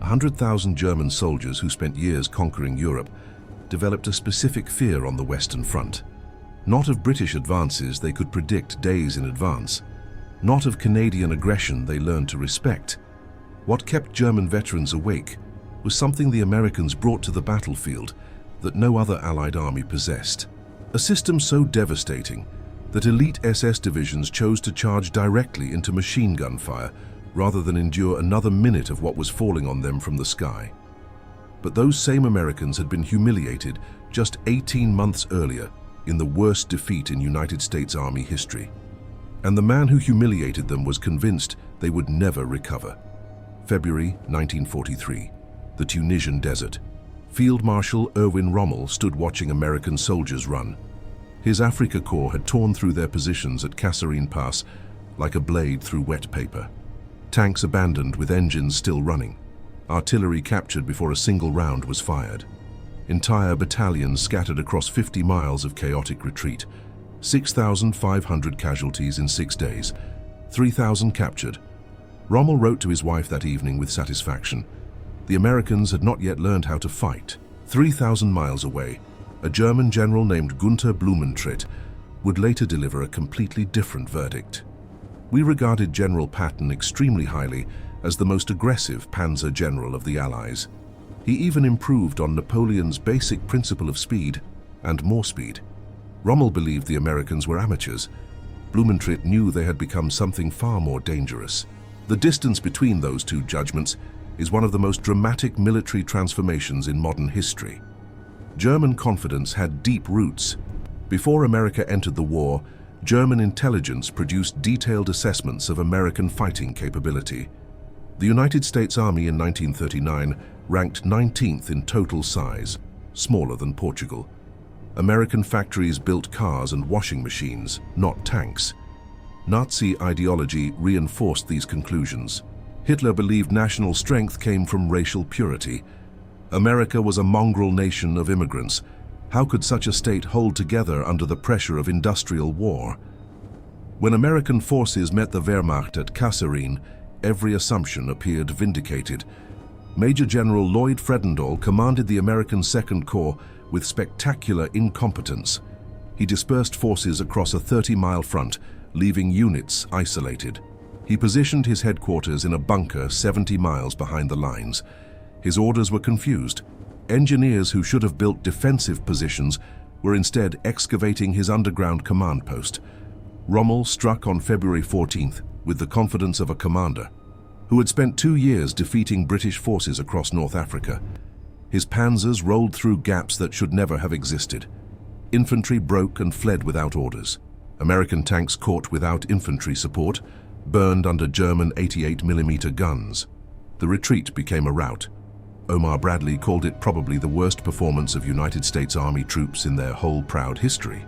100,000 German soldiers who spent years conquering Europe developed a specific fear on the Western Front. Not of British advances they could predict days in advance. Not of Canadian aggression they learned to respect. What kept German veterans awake was something the Americans brought to the battlefield that no other Allied army possessed. A system so devastating that elite SS divisions chose to charge directly into machine gun fire rather than endure another minute of what was falling on them from the sky. But those same Americans had been humiliated just 18 months earlier in the worst defeat in United States Army history. And the man who humiliated them was convinced they would never recover. February 1943, the Tunisian desert. Field Marshal Erwin Rommel stood watching American soldiers run. His Afrika Korps had torn through their positions at Kasserine Pass like a blade through wet paper. Tanks abandoned with engines still running. Artillery captured before a single round was fired. Entire battalions scattered across 50 miles of chaotic retreat. 6,500 casualties in 6 days. 3,000 captured. Rommel wrote to his wife that evening with satisfaction. The Americans had not yet learned how to fight. 3,000 miles away, a German general named Gunther Blumentritt would later deliver a completely different verdict. We regarded General Patton extremely highly as the most aggressive panzer general of the Allies. He even improved on Napoleon's basic principle of speed and more speed. Rommel believed the Americans were amateurs. Blumentritt knew they had become something far more dangerous. The distance between those two judgments is one of the most dramatic military transformations in modern history. German confidence had deep roots. Before America entered the war, German intelligence produced detailed assessments of American fighting capability. The United States Army in 1939 ranked 19th in total size, smaller than Portugal. American factories built cars and washing machines, not tanks. Nazi ideology reinforced these conclusions. Hitler believed national strength came from racial purity. America was a mongrel nation of immigrants. How could such a state hold together under the pressure of industrial war? When American forces met the Wehrmacht at Kasserine, every assumption appeared vindicated. Major General Lloyd Fredendall commanded the American Second Corps with spectacular incompetence. He dispersed forces across a 30-mile front, leaving units isolated. He positioned his headquarters in a bunker 70 miles behind the lines. His orders were confused. Engineers who should have built defensive positions were instead excavating his underground command post. Rommel struck on February 14th with the confidence of a commander who had spent 2 years defeating British forces across North Africa. His panzers rolled through gaps that should never have existed. Infantry broke and fled without orders. American tanks caught without infantry support, burned under German 88mm guns. The retreat became a rout. Omar Bradley called it probably the worst performance of United States Army troops in their whole proud history.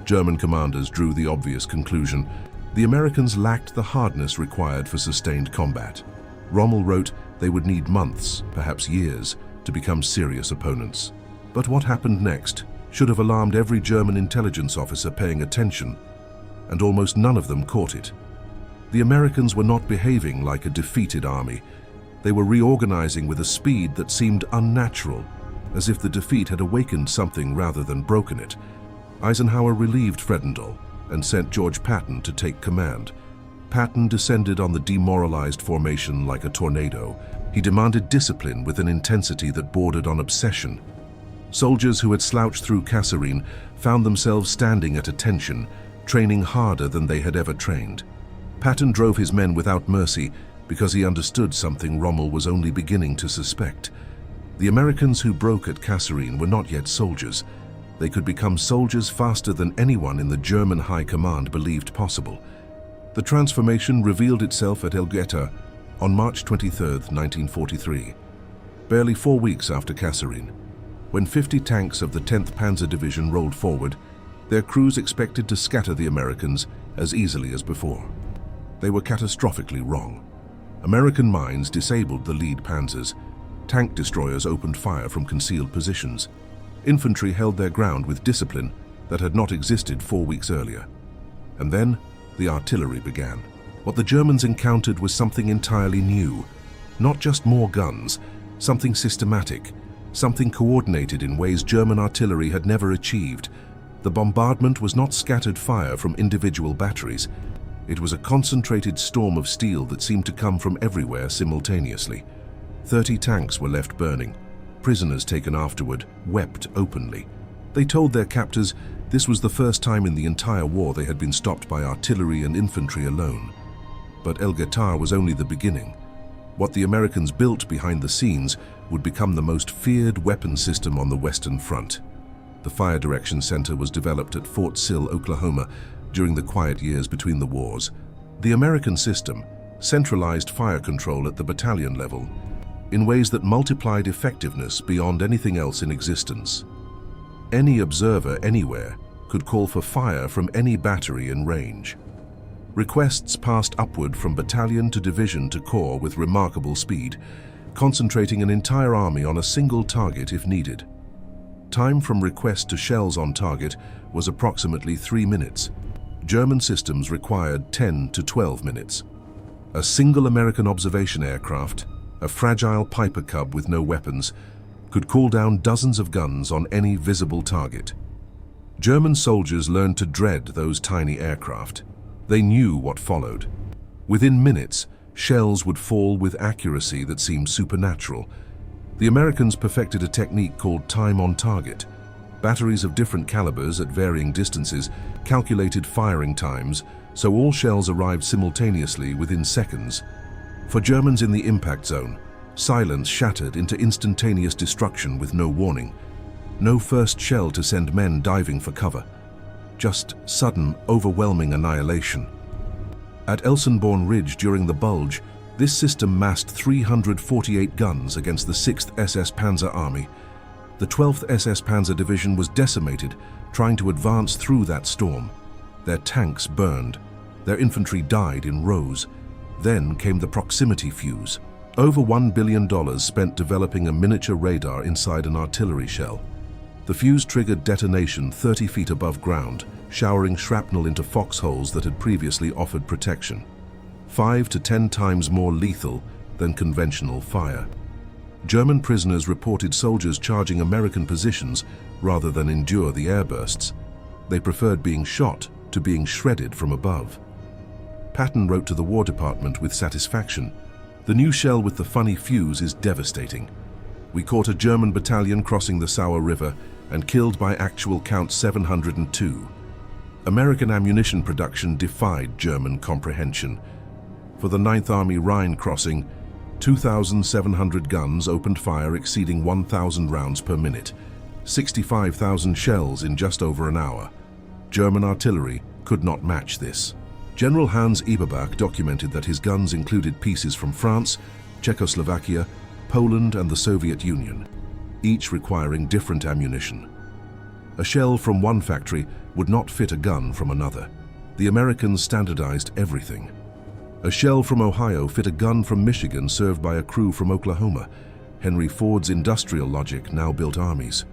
German commanders drew the obvious conclusion: the Americans lacked the hardness required for sustained combat. Rommel wrote they would need months, perhaps years, to become serious opponents. But what happened next should have alarmed every German intelligence officer paying attention, and almost none of them caught it. The Americans were not behaving like a defeated army. They were reorganizing with a speed that seemed unnatural, as if the defeat had awakened something rather than broken it. Eisenhower relieved Fredendall and sent George Patton to take command. Patton descended on the demoralized formation like a tornado. He demanded discipline with an intensity that bordered on obsession. Soldiers who had slouched through Kasserine found themselves standing at attention, training harder than they had ever trained. Patton drove his men without mercy because he understood something Rommel was only beginning to suspect. The Americans who broke at Kasserine were not yet soldiers. They could become soldiers faster than anyone in the German high command believed possible. The transformation revealed itself at Elgeta on March 23, 1943, barely 4 weeks after Kasserine. When 50 tanks of the 10th Panzer Division rolled forward, their crews expected to scatter the Americans as easily as before. They were catastrophically wrong. American mines disabled the lead panzers. Tank destroyers opened fire from concealed positions. Infantry held their ground with discipline that had not existed 4 weeks earlier. And then the artillery began. What the Germans encountered was something entirely new. Not just more guns, something systematic, something coordinated in ways German artillery had never achieved. The bombardment was not scattered fire from individual batteries. It was a concentrated storm of steel that seemed to come from everywhere simultaneously. 30 tanks were left burning. Prisoners taken afterward wept openly. They told their captors this was the first time in the entire war they had been stopped by artillery and infantry alone. But El Guetar was only the beginning. What the Americans built behind the scenes would become the most feared weapon system on the Western Front. The Fire Direction Center was developed at Fort Sill, Oklahoma, during the quiet years between the wars. The American system centralized fire control at the battalion level in ways that multiplied effectiveness beyond anything else in existence. Any observer anywhere could call for fire from any battery in range. Requests passed upward from battalion to division to corps with remarkable speed, concentrating an entire army on a single target if needed. Time from request to shells on target was approximately 3 minutes. German systems required 10 to 12 minutes. A single American observation aircraft, a fragile Piper Cub with no weapons, could call down dozens of guns on any visible target. German soldiers learned to dread those tiny aircraft. They knew what followed. Within minutes, shells would fall with accuracy that seemed supernatural. The Americans perfected a technique called time on target. Batteries of different calibers at varying distances calculated firing times, so all shells arrived simultaneously within seconds. For Germans in the impact zone, silence shattered into instantaneous destruction with no warning. No first shell to send men diving for cover. Just sudden, overwhelming annihilation. At Elsenborn Ridge during the Bulge, this system massed 348 guns against the 6th SS Panzer Army. The 12th SS Panzer Division was decimated, trying to advance through that storm. Their tanks burned. Their infantry died in rows. Then came the proximity fuse. Over $1 billion spent developing a miniature radar inside an artillery shell. The fuse triggered detonation 30 feet above ground, showering shrapnel into foxholes that had previously offered protection. 5 to 10 times more lethal than conventional fire. German prisoners reported soldiers charging American positions rather than endure the airbursts. They preferred being shot to being shredded from above. Patton wrote to the War Department with satisfaction, "The new shell with the funny fuse is devastating. We caught a German battalion crossing the Sauer River and killed by actual count 702. American ammunition production defied German comprehension. For the 9th Army Rhine crossing, 2,700 guns opened fire exceeding 1,000 rounds per minute, 65,000 shells in just over an hour. German artillery could not match this." General Hans Eberbach documented that his guns included pieces from France, Czechoslovakia, Poland and the Soviet Union, each requiring different ammunition. A shell from one factory would not fit a gun from another. The Americans standardized everything. A shell from Ohio fit a gun from Michigan served by a crew from Oklahoma. Henry Ford's industrial logic now built armies.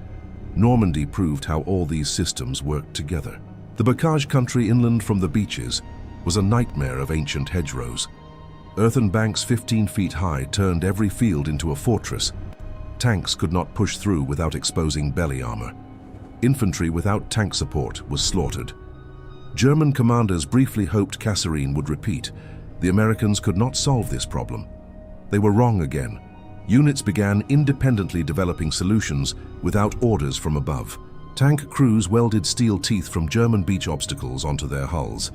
Normandy proved how all these systems worked together. The bocage country inland from the beaches was a nightmare of ancient hedgerows. Earthen banks 15 feet high turned every field into a fortress. Tanks could not push through without exposing belly armor. Infantry without tank support was slaughtered. German commanders briefly hoped Kasserine would repeat. The Americans could not solve this problem. They were wrong again. Units began independently developing solutions without orders from above. Tank crews welded steel teeth from German beach obstacles onto their hulls.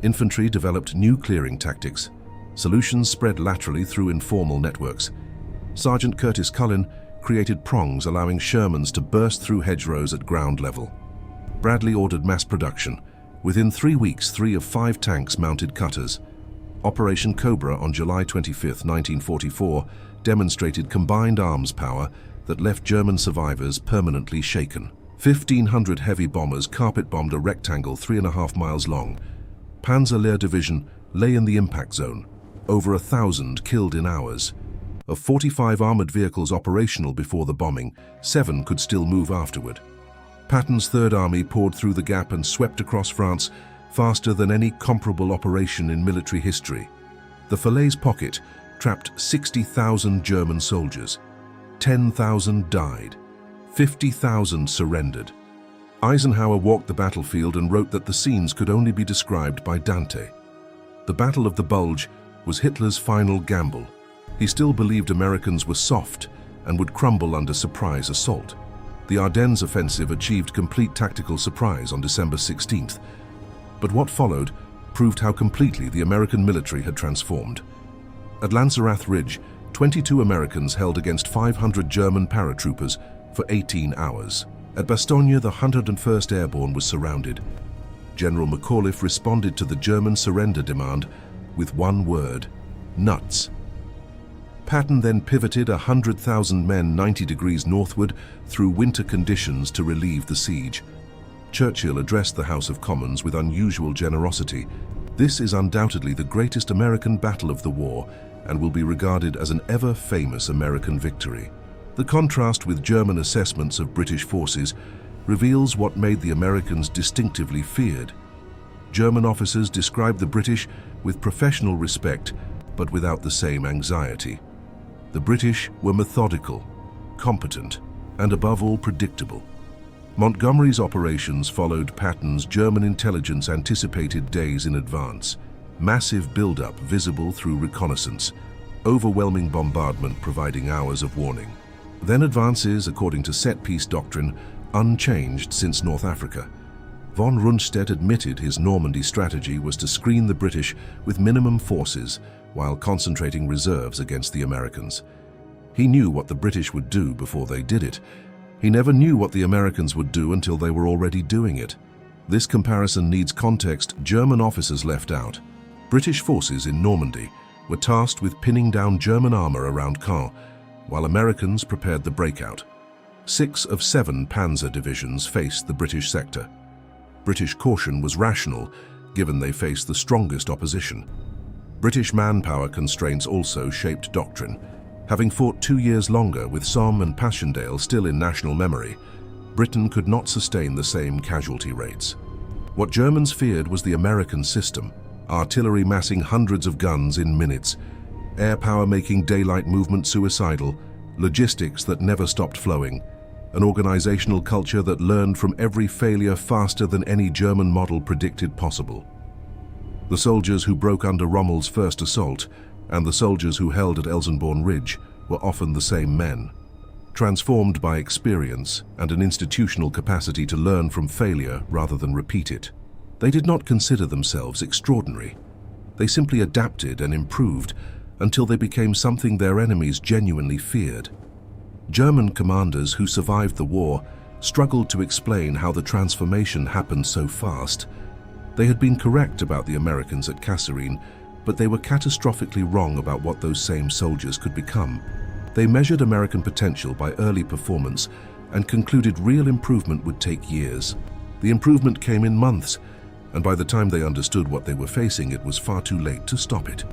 Infantry developed new clearing tactics. Solutions spread laterally through informal networks. Sergeant Curtis Cullen created prongs allowing Shermans to burst through hedgerows at ground level. Bradley ordered mass production. Within 3 weeks, 3 of 5 tanks mounted cutters. Operation Cobra on July 25, 1944, demonstrated combined arms power that left German survivors permanently shaken. 1,500 heavy bombers carpet-bombed a rectangle 3.5 miles long. Panzer Lehr Division lay in the impact zone. Over 1,000 killed in hours. Of 45 armored vehicles operational before the bombing, 7 could still move afterward. Patton's Third Army poured through the gap and swept across France faster than any comparable operation in military history. The Falaise Pocket, trapped 60,000 German soldiers. 10,000 died. 50,000 surrendered. Eisenhower walked the battlefield and wrote that the scenes could only be described by Dante. The Battle of the Bulge was Hitler's final gamble. He still believed Americans were soft and would crumble under surprise assault. The Ardennes offensive achieved complete tactical surprise on December 16th. But what followed proved how completely the American military had transformed. At Lanzerath Ridge, 22 Americans held against 500 German paratroopers for 18 hours. At Bastogne, the 101st Airborne was surrounded. General McAuliffe responded to the German surrender demand with one word: nuts. Patton then pivoted 100,000 men 90 degrees northward through winter conditions to relieve the siege. Churchill addressed the House of Commons with unusual generosity. This is undoubtedly the greatest American battle of the war and will be regarded as an ever-famous American victory. The contrast with German assessments of British forces reveals what made the Americans distinctively feared. German officers described the British with professional respect, but without the same anxiety. The British were methodical, competent, and above all predictable. Montgomery's operations followed Patton's German intelligence anticipated days in advance. Massive build-up visible through reconnaissance, overwhelming bombardment providing hours of warning. Then advances according to set-piece doctrine, unchanged since North Africa. Von Rundstedt admitted his Normandy strategy was to screen the British with minimum forces while concentrating reserves against the Americans. He knew what the British would do before they did it. He never knew what the Americans would do until they were already doing it. This comparison needs context German officers left out. British forces in Normandy were tasked with pinning down German armor around Caen, while Americans prepared the breakout. 6 of 7 panzer divisions faced the British sector. British caution was rational, given they faced the strongest opposition. British manpower constraints also shaped doctrine. Having fought 2 years longer with Somme and Passchendaele still in national memory, Britain could not sustain the same casualty rates. What Germans feared was the American system, artillery massing hundreds of guns in minutes, air power making daylight movement suicidal, logistics that never stopped flowing, an organizational culture that learned from every failure faster than any German model predicted possible. The soldiers who broke under Rommel's first assault and the soldiers who held at Elsenborn Ridge were often the same men, transformed by experience and an institutional capacity to learn from failure rather than repeat it. They did not consider themselves extraordinary. They simply adapted and improved until they became something their enemies genuinely feared. German commanders who survived the war struggled to explain how the transformation happened so fast. They had been correct about the Americans at Kasserine, but they were catastrophically wrong about what those same soldiers could become. They measured American potential by early performance and concluded real improvement would take years. The improvement came in months, and by the time they understood what they were facing, it was far too late to stop it.